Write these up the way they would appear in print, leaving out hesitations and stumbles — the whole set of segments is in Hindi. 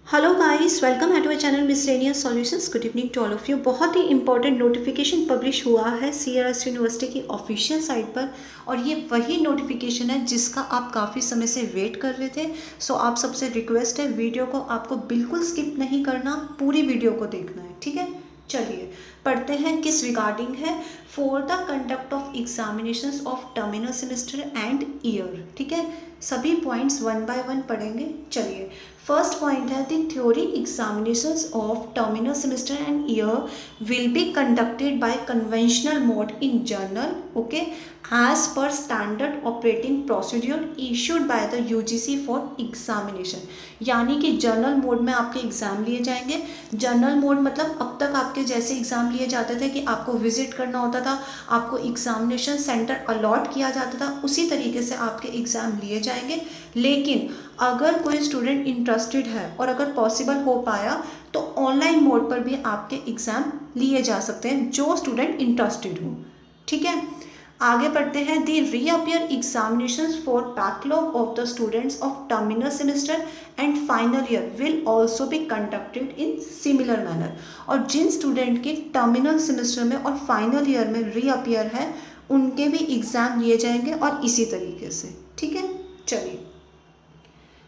Hello guys, welcome at our channel miscellaneous solutions. Good evening to all of you. बहुत ही इंपॉर्टेंट नोटिफिकेशन पब्लिश हुआ है सीआरएस यूनिवर्सिटी की ऑफिशियल साइट पर, और ये वही नोटिफिकेशन है जिसका आप काफ़ी समय से वेट कर रहे थे। सो आप सबसे रिक्वेस्ट है, वीडियो को आपको बिल्कुल स्किप नहीं करना, पूरी वीडियो को देखना है, ठीक है। चलिए पढ़ते हैं किस रिगार्डिंग है। For the conduct of examinations of terminal semester end year, ठीक है। सभी पॉइंट्स वन बाय वन पढ़ेंगे। चलिए, फर्स्ट पॉइंट है the theory examinations of terminal semester end year will be conducted by conventional mode in general, okay, as per standard operating procedure issued by the UGC for examination. यानी कि जर्नल मोड में आपके एग्जाम लिए जाएंगे। जर्नल मोड मतलब अब तक आपके जैसे एग्जाम लिए जाते थे कि आपको विजिट करना होता था, आपको एग्जामिनेशन सेंटर अलॉट किया जाता था, उसी तरीके से आपके एग्जाम लिए जाएंगे। लेकिन अगर कोई स्टूडेंट इंटरेस्टेड है और अगर पॉसिबल हो पाया तो ऑनलाइन मोड पर भी आपके एग्ज़ाम लिए जा सकते हैं, जो स्टूडेंट इंटरेस्टेड हो, ठीक है। आगे बढ़ते हैं। The reappear examinations for backlog of the students of terminal semester and final year will also be conducted in similar manner. और जिन स्टूडेंट के टर्मिनल सेमेस्टर में और फाइनल ईयर में रीअपियर है, उनके भी एग्ज़ाम लिए जाएंगे और इसी तरीके से, ठीक है। चलिए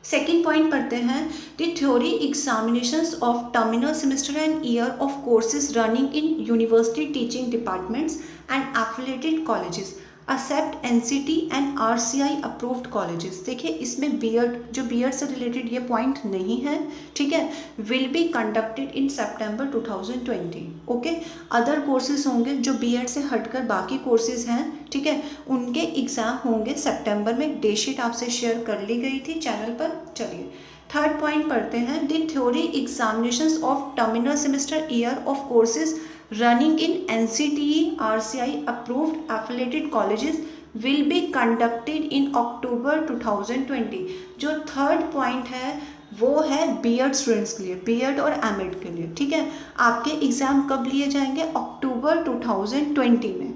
सेकेंड पॉइंट पढ़ते हैं। The theory examinations of terminal semester end year of courses running in university teaching departments and affiliated colleges except NCT and RCI approved colleges. देखिए इसमें बीएड, जो बीएड से रिलेटेड ये पॉइंट नहीं है, ठीक है। Will be conducted in September 2020, okay. Other courses होंगे जो बीएड से हटकर बाकी कोर्सेज हैं, ठीक है, उनके एग्ज़ाम होंगे सितंबर में। डेट शीट आपसे शेयर कर ली गई थी चैनल पर। चलिए थर्ड पॉइंट पढ़ते हैं। The theory examinations of terminal semester year of courses running in NCTE RCI approved affiliated colleges will be conducted in October 2020। जो थर्ड पॉइंट है वो है बीएड स्टूडेंट्स के लिए, बीएड और एमएड के लिए, ठीक है। आपके एग्ज़ाम कब लिए जाएंगे? अक्टूबर 2020 में,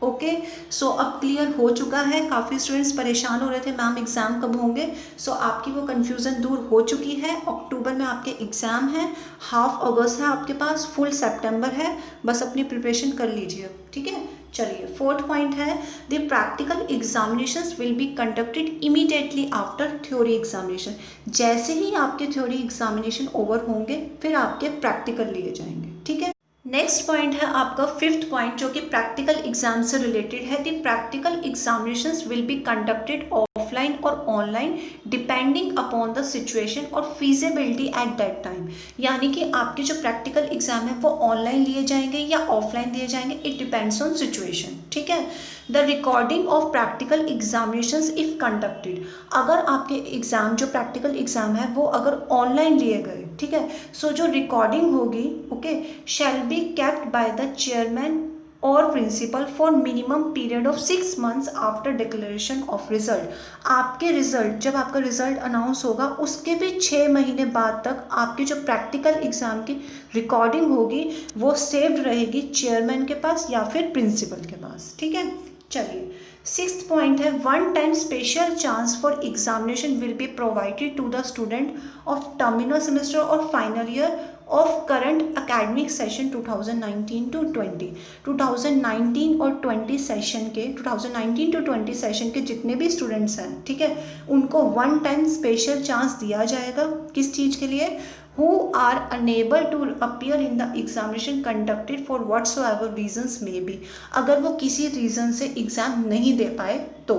ओके। सो अब क्लियर हो चुका है। काफ़ी स्टूडेंट्स परेशान हो रहे थे मैम एग्ज़ाम कब होंगे। सो आपकी वो कन्फ्यूज़न दूर हो चुकी है। अक्टूबर में आपके एग्ज़ाम है, हाफ अगस्त है आपके पास, फुल सितंबर है। बस अपनी प्रिपरेशन कर लीजिए, ठीक है। चलिए फोर्थ पॉइंट है। The practical examinations will be conducted immediately after theory examination. जैसे ही आपके थ्योरी एग्जामिनेशन ओवर होंगे फिर आपके प्रैक्टिकल लिए जाएंगे, ठीक है। नेक्स्ट पॉइंट है आपका फिफ्थ पॉइंट, जो कि प्रैक्टिकल एग्जाम से रिलेटेड है। The practical examinations will be conducted offline और online depending upon the situation और फीजिबिलिटी एट दैट टाइम। यानी कि आपके जो प्रैक्टिकल एग्जाम है वो ऑनलाइन लिए जाएंगे या ऑफलाइन लिए जाएंगे, इट डिपेंड्स ऑन सिचुएशन, ठीक है। The recording of practical examinations if conducted. अगर आपके एग्जाम, जो प्रैक्टिकल एग्जाम है वो अगर ऑनलाइन लिए गए, ठीक है, सो जो रिकॉर्डिंग होगी, okay, shall be kept by the chairman और principal for minimum period of 6 months after declaration of result. आपके रिजल्ट, जब आपका रिजल्ट अनाउंस होगा उसके भी 6 महीने बाद तक आपके जो प्रैक्टिकल एग्जाम की रिकॉर्डिंग होगी वो सेव्ड रहेगी चेयरमैन के पास या फिर प्रिंसिपल के पास, ठीक है। चलिए सिक्स्थ पॉइंट है। One time special chance for examination will be provided to the student of terminal semester और final year of current academic session 2019 to 20। 2019 और 20 सेशन के, 2019 टू 20 सेशन के जितने भी स्टूडेंट्स हैं, ठीक है, उनको वन टाइम स्पेशल चांस दिया जाएगा। किस चीज़ के लिए? who are unable to appear in the examination conducted for whatsoever reasons may be। अगर वो किसी रीज़न से एग्ज़ाम नहीं दे पाए तो,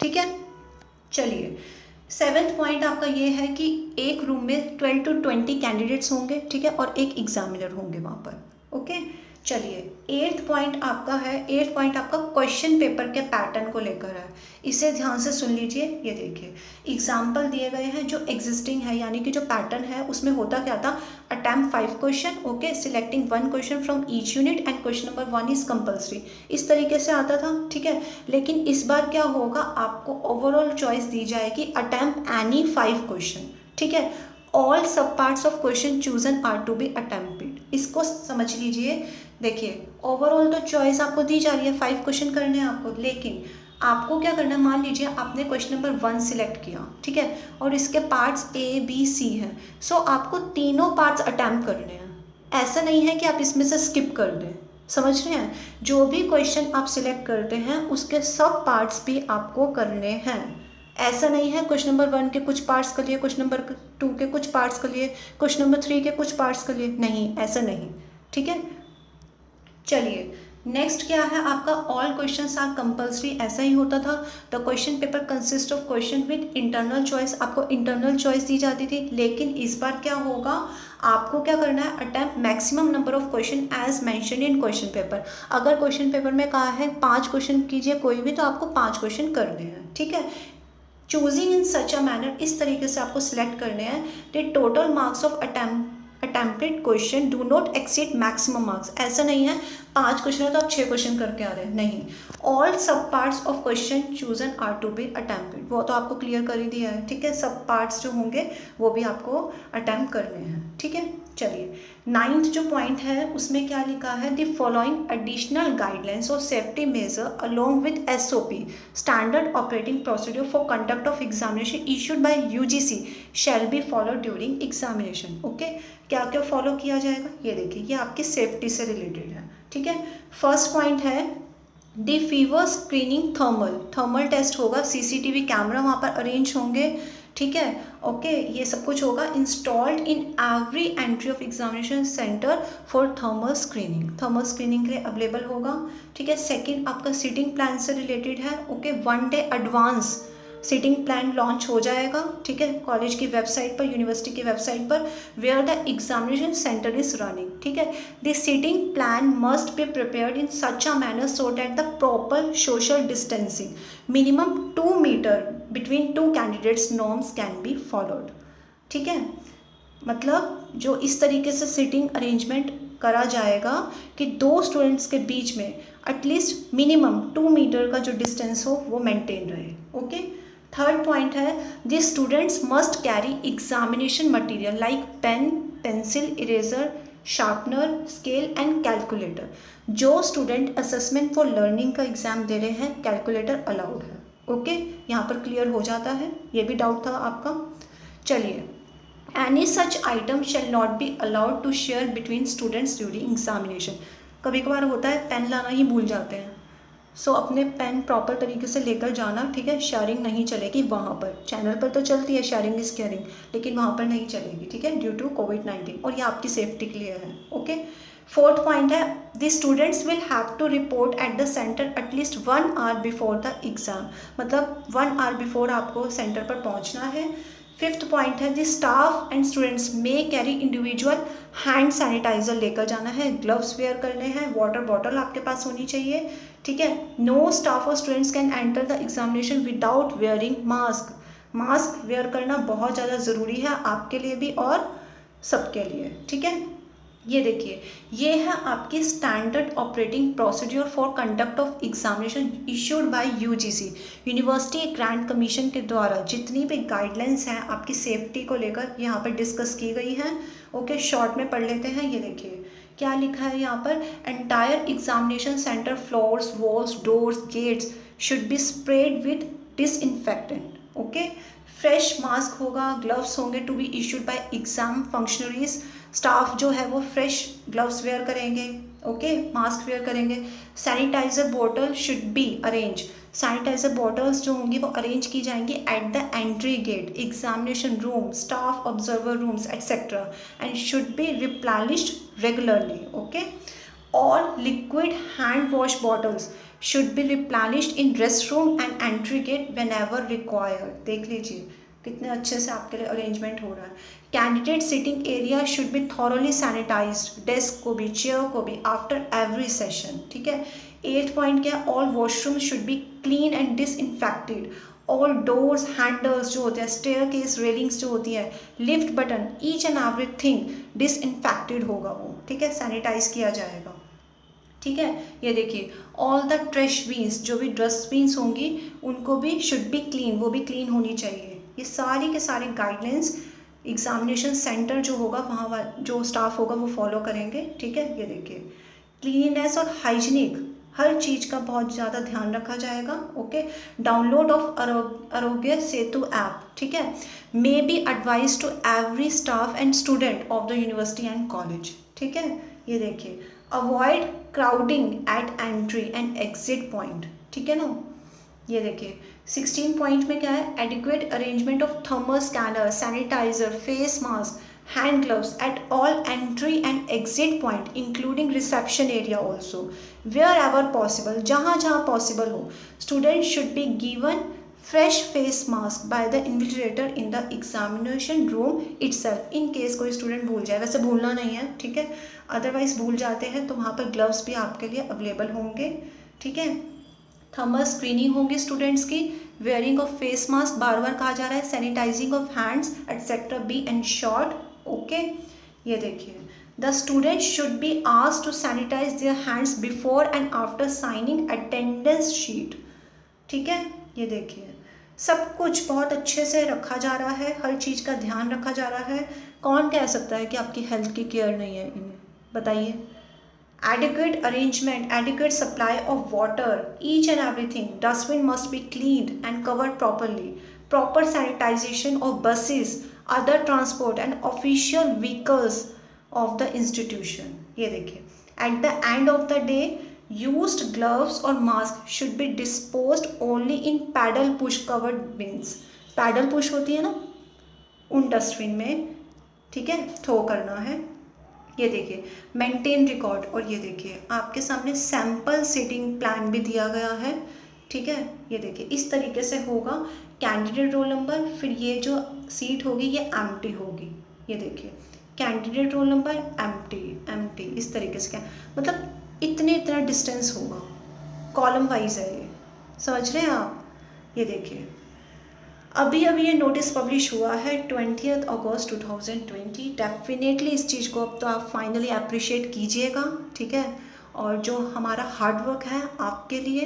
ठीक है। चलिए सेवेंथ पॉइंट आपका ये है कि एक रूम में 12 to 20 कैंडिडेट्स होंगे, ठीक है, और एक एग्जामिनर होंगे वहाँ पर, ओके। चलिए एट्थ पॉइंट आपका है, एट्थ पॉइंट आपका क्वेश्चन पेपर के पैटर्न को लेकर है। इसे ध्यान से सुन लीजिए। ये देखिए एग्जाम्पल दिए गए हैं जो एग्जिस्टिंग है, यानी कि जो पैटर्न है उसमें होता क्या था? Attempt 5 question, okay, selecting 1 question from each unit and question number 1 is compulsory. इस तरीके से आता था, ठीक है। लेकिन इस बार क्या होगा? आपको ओवरऑल चॉइस दी जाएगी अटैम्प्ट एनी 5 क्वेश्चन, ठीक है। ऑल सब parts of question chosen are to be attempted. इसको समझ लीजिए। देखिए ओवरऑल तो चॉइस आपको दी जा रही है, 5 क्वेश्चन करने हैं आपको, लेकिन आपको क्या करना है, मान लीजिए आपने क्वेश्चन नंबर 1 सिलेक्ट किया, ठीक है, और इसके पार्ट्स A B C हैं, सो आपको तीनों पार्ट्स अटैम्प्ट करने हैं। ऐसा नहीं है कि आप इसमें से स्किप कर दें, समझ रहे हैं। जो भी क्वेश्चन आप सिलेक्ट करते हैं उसके सब पार्ट्स भी आपको करने हैं। ऐसा नहीं है क्वेश्चन नंबर 1 के कुछ पार्ट्स कर लिए, क्वेश्चन नंबर 2 के कुछ पार्ट्स कर लिए, क्वेश्चन नंबर 3 के कुछ पार्ट्स कर लिए, नहीं, ऐसा नहीं, ठीक है। चलिए नेक्स्ट क्या है आपका, ऑल क्वेश्चंस आर कंपल्सरी, ऐसा ही होता था। The question paper consist of question with internal choice, आपको इंटरनल चॉइस दी जाती थी, लेकिन इस बार क्या होगा, आपको क्या करना है, attempt maximum number of question as mention in question paper. अगर क्वेश्चन पेपर में कहा है 5 क्वेश्चन कीजिए कोई भी, तो आपको 5 क्वेश्चन करने हैं, ठीक है। Choosing in such a manner, इस तरीके से आपको सिलेक्ट करने हैं। The total marks of attempted question do not exceed maximum marks, ऐसा नहीं है 5 क्वेश्चन है तो आप 6 क्वेश्चन करके आ रहे हैं, नहीं। ऑल सब parts of question chosen are to be attempted, वो तो आपको क्लियर कर ही दिया है, ठीक है। सब पार्ट्स जो होंगे वो भी आपको अटेम्प्ट करने हैं, ठीक है। चलिए 9th जो पॉइंट है उसमें क्या लिखा है, द फॉलोइंग एडिशनल गाइडलाइंस और safety major along with SOP standard operating procedure for conduct of examination issued by UGC shall be follow during examination. Okay, क्या क्या फॉलो किया जाएगा, ये देखिए, ये आपकी सेफ्टी से रिलेटेड है, ठीक है। फर्स्ट पॉइंट है the fever screening thermal test होगा, CCTV कैमरा वहाँ पर अरेंज होंगे, ठीक है। ओके, ये सब कुछ होगा। Installed in every entry of examination centre for thermal screening के लिए अवेलेबल होगा, ठीक है। सेकंड आपका सीटिंग प्लान से रिलेटेड है, okay. 1 day advance seating plan launch हो जाएगा, ठीक है, कॉलेज की वेबसाइट पर, यूनिवर्सिटी की वेबसाइट पर, where the examination centre is running, ठीक है। The seating plan must be prepared in such a manner so that the proper social distancing minimum 2 metre between 2 candidates norms can be followed, ठीक है। मतलब जो इस तरीके से सीटिंग अरेंजमेंट करा जाएगा कि 2 स्टूडेंट्स के बीच में एटलीस्ट मिनिमम 2 मीटर का जो डिस्टेंस हो वो मेंटेन रहे, ओके। थर्ड पॉइंट है the students must carry examination material like pen, pencil, eraser, sharpener, scale and calculator. जो स्टूडेंट असेसमेंट फॉर लर्निंग का एग्जाम दे रहे हैं, कैलकुलेटर अलाउड है, ओके। यहाँ पर क्लियर हो जाता है, ये भी डाउट था आपका। चलिए, any such item shall not be allowed to share between students during examination. कभी कभार होता है पेन लाना ही भूल जाते हैं, सो अपने पेन प्रॉपर तरीके से लेकर जाना, ठीक है। शेयरिंग नहीं चलेगी वहाँ पर, चैनल पर तो चलती है शेयरिंग इज केयरिंग, लेकिन वहाँ पर नहीं चलेगी, ठीक है, ड्यू टू COVID-19, और ये आपकी सेफ्टी के लिए है, ओके। फोर्थ पॉइंट है the students will have to report at the centre at least 1 hour before the exam, मतलब 1 आवर बिफोर आपको सेंटर पर पहुँचना है। फिफ्थ पॉइंट है द स्टाफ एंड स्टूडेंट्स में कैरी इंडिविजुअल हैंड सैनिटाइजर लेकर जाना है, ग्लव्स वेयर करने हैं, वाटर बॉटल आपके पास होनी चाहिए, ठीक है। नो स्टाफ और students can enter the examination without wearing mask wear करना बहुत ज़्यादा ज़रूरी है आपके लिए भी और सबके लिए, ठीक है। ये देखिए, ये है आपकी standard operating procedure for conduct of examination issued by UGC university grant commission के द्वारा जितनी भी गाइडलाइंस हैं आपकी सेफ्टी को लेकर यहाँ पर डिस्कस की गई हैं, ओके। शॉर्ट में पढ़ लेते हैं, ये देखिए क्या लिखा है यहाँ पर, entire examination centre floors, walls, doors, gates should be spread with disinfectant, okay. Fresh mask होगा, ग्लव्स होंगे to be issued by exam functionaries, staff जो है वो फ्रेश ग्लव्स वेयर करेंगे, ओके, मास्क वेयर करेंगे। Sanitiser bottle should be arrange, sanitiser bottles जो होंगी वो अरेंज की जाएंगी at the entry gate, examination room, staff observer rooms etcetera, and should be replenished regularly, okay. All liquid hand wash bottles should be replenished in rest room and entry get when ever required. देख लीजिए कितने अच्छे से आपके लिए अरेंजमेंट हो रहा है। Candidate sitting area should be thoroughly sanitised, desk को भी, चेयर को भी, आफ्टर एवरी सेशन, ठीक है। 8th पॉइंट क्या है, all washroom should be clean and disinfected, all doors, handles जो होते हैं, स्टेयरकेस, रेलिंग्स जो होती है, lift button, each and everything disinfected होगा वो, ठीक है, सैनिटाइज किया जाएगा, ठीक है। ये देखिए, ऑल द ट्रैश बीन्स, जो भी डस्टबिन्स होंगी उनको भी शुड बी क्लीन, वो भी क्लीन होनी चाहिए। ये सारी के सारे गाइडलाइंस एग्जामिनेशन सेंटर जो होगा वहाँ जो स्टाफ होगा वो फॉलो करेंगे, ठीक है। ये देखिए, क्लीननेस और हाइजीनिक हर चीज़ का बहुत ज़्यादा ध्यान रखा जाएगा। Okay, download of Aarogya Setu app, ठीक है, may be advice to every staff and student of the university and college, ठीक है। ये देखिए, avoid crowding at entry and exit point, ठीक है ना। ये देखिए 16 पॉइंट में क्या है, adequate arrangement of thermal scanner, sanitiser, face mask, hand gloves at all entry and exit point including reception area also wherever possible, जहाँ जहाँ possible हो, students should be given fresh face mask by the invigilator in the examination room itself in case कोई student भूल जाए, वैसे भूलना नहीं है, ठीक है, अदरवाइज भूल जाते हैं तो वहाँ पर ग्लव्स भी आपके लिए अवेलेबल होंगे, ठीक है। थर्मल स्क्रीनिंग होगी स्टूडेंट्स की, वेयरिंग ऑफ फेस मास्क बार बार कहा जा रहा है, sanitising of hands etcetera be ensured. Okay, ये देखिए, the student should be asked to sanitise their hands before and after signing attendance sheet, ठीक है। ये देखिए सब कुछ बहुत अच्छे से रखा जा रहा है, हर चीज़ का ध्यान रखा जा रहा है। कौन कह सकता है कि आपकी हेल्थ की केयर नहीं है इन्हें, बताइए। Adequate arrangement, adequate supply of water, each and everything. Dustbin must be cleaned and covered properly. Proper sanitization of buses, other transport and official vehicles of the institution. ये देखिए, at the end of the day, used gloves or mask should be disposed only in paddle push covered bins. Paddle push होती है ना, उन डस्टबिन में, ठीक है, थ्रो करना है। ये देखिए मेंटेन रिकॉर्ड, और ये देखिए आपके सामने सैम्पल सीटिंग प्लान भी दिया गया है, ठीक है। ये देखिए इस तरीके से होगा, कैंडिडेट रोल नंबर, फिर ये जो सीट होगी ये एम्प्टी होगी, ये देखिए candidate roll number empty empty, इस तरीके से, क्या मतलब इतना डिस्टेंस होगा, कॉलम वाइज है ये, समझ रहे हैं आप। ये देखिए अभी ये नोटिस पब्लिश हुआ है 20 अगस्त 2020। डेफिनेटली इस चीज़ को अब तो आप फाइनली अप्रिशिएट कीजिएगा, ठीक है। और जो हमारा हार्ड वर्क है आपके लिए,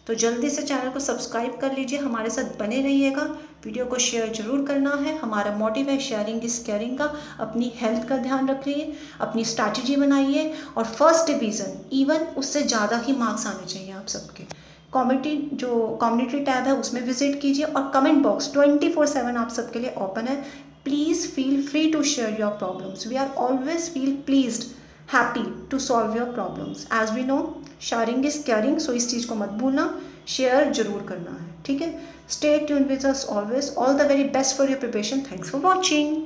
तो जल्दी से चैनल को सब्सक्राइब कर लीजिए, हमारे साथ बने रहिएगा, वीडियो को शेयर जरूर करना है। हमारा मोटिव है शेयरिंग इज केयरिंग का। अपनी हेल्थ का ध्यान रखिए, अपनी स्ट्रैटेजी बनाइए, और फर्स्ट डिवीज़न इवन उससे ज़्यादा ही मार्क्स आने चाहिए आप सबके। कम्युनिटी टैब है उसमें विजिट कीजिए, और कमेंट बॉक्स 24/7 आप सबके लिए ओपन है। Please feel free to share your problems, we are always feel pleased, happy to solve your problems. As we know sharing is caring, so इस चीज़ को मत भूलना, शेयर जरूर करना है, ठीक है। Stay tuned with us always, all the very best for your preparation, thanks for watching.